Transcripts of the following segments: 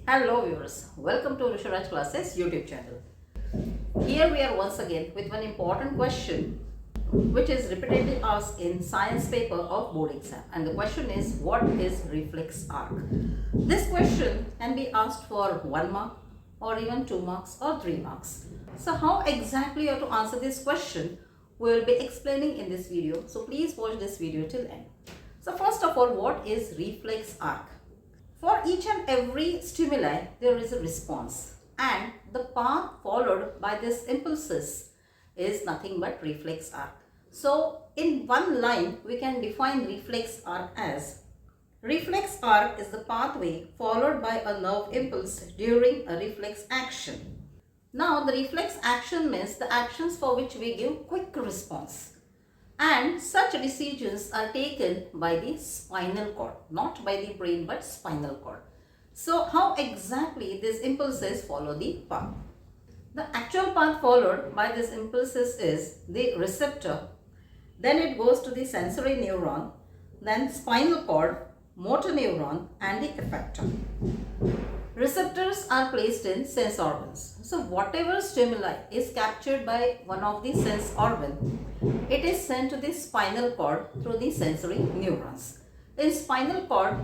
Hello viewers, welcome to VrushuRaj classes YouTube channel. Here we are once again with one important question which is repeatedly asked in science paper of board exam, and the question is, what is reflex arc? This question can be asked for 1 mark or even 2 marks or 3 marks. So how exactly you have to answer this question we will be explaining in this video, so please watch this video till end. So first of all, what is reflex arc? For each and every stimuli, there is a response, and the path followed by these impulses is nothing but reflex arc. So, in one line, we can define reflex arc as: reflex arc is the pathway followed by a nerve impulse during a reflex action. Now, the reflex action means the actions for which we give quick response. And such decisions are taken by the spinal cord, not by the brain but spinal cord. So how exactly these impulses follow the path? The actual path followed by these impulses is the receptor, then it goes to the sensory neuron, then spinal cord, motor neuron and the effector. Receptors are placed in sense organs. So whatever stimuli is captured by one of the sense organ, it is sent to the spinal cord through the sensory neurons. In spinal cord,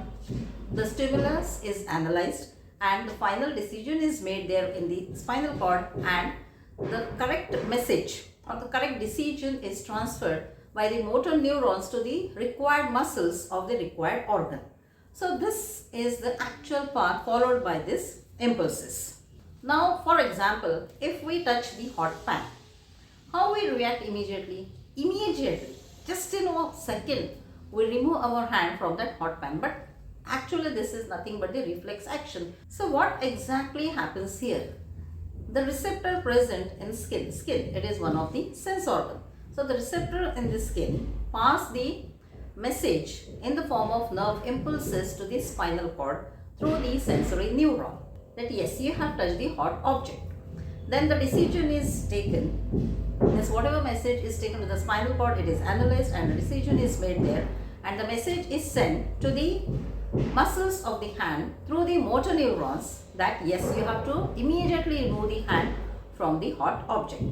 the stimulus is analyzed and the final decision is made there in the spinal cord, and the correct message or the correct decision is transferred by the motor neurons to the required muscles of the required organ. So this is the actual path followed by these impulses. Now for example, if we touch the hot pan, how we react immediately? Immediately, just in a second, we remove our hand from that hot pan. But actually this is nothing but the reflex action. So what exactly happens here? The receptor present in skin, it is one of the sense organ. So the receptor in the skin pass the message in the form of nerve impulses to the spinal cord through the sensory neuron that yes, you have touched the hot object. Then the decision is taken. This whatever message is taken to the spinal cord, it is analyzed and the decision is made there, and the message is sent to the muscles of the hand through the motor neurons that yes, you have to immediately remove the hand from the hot object.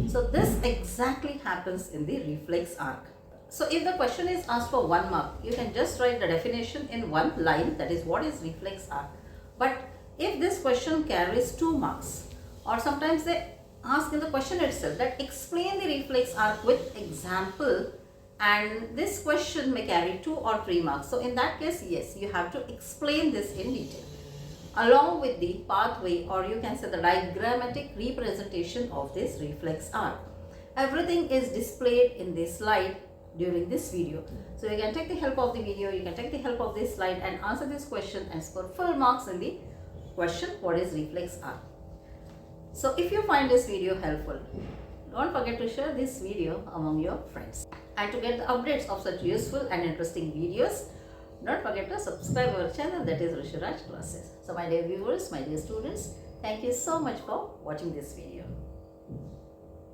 So this exactly happens in the reflex arc. So if the question is asked for 1 mark, you can just write the definition in one line, that is what is reflex arc. But if this question carries 2 marks, or sometimes they ask in the question itself that explain the reflex arc with example, and this question may carry 2 or 3 marks. So in that case, yes, you have to explain this in detail along with the pathway, or you can say the diagrammatic representation of this reflex arc. Everything is displayed in this slide during this video. So you can take the help of the video, you can take the help of this slide and answer this question and score full marks in the question, what is reflex arc? So if you find this video helpful, don't forget to share this video among your friends. And to get the updates of such useful and interesting videos, don't forget to subscribe our channel, that is VrushuRaj classes. So my dear viewers, my dear students, thank you so much for watching this video.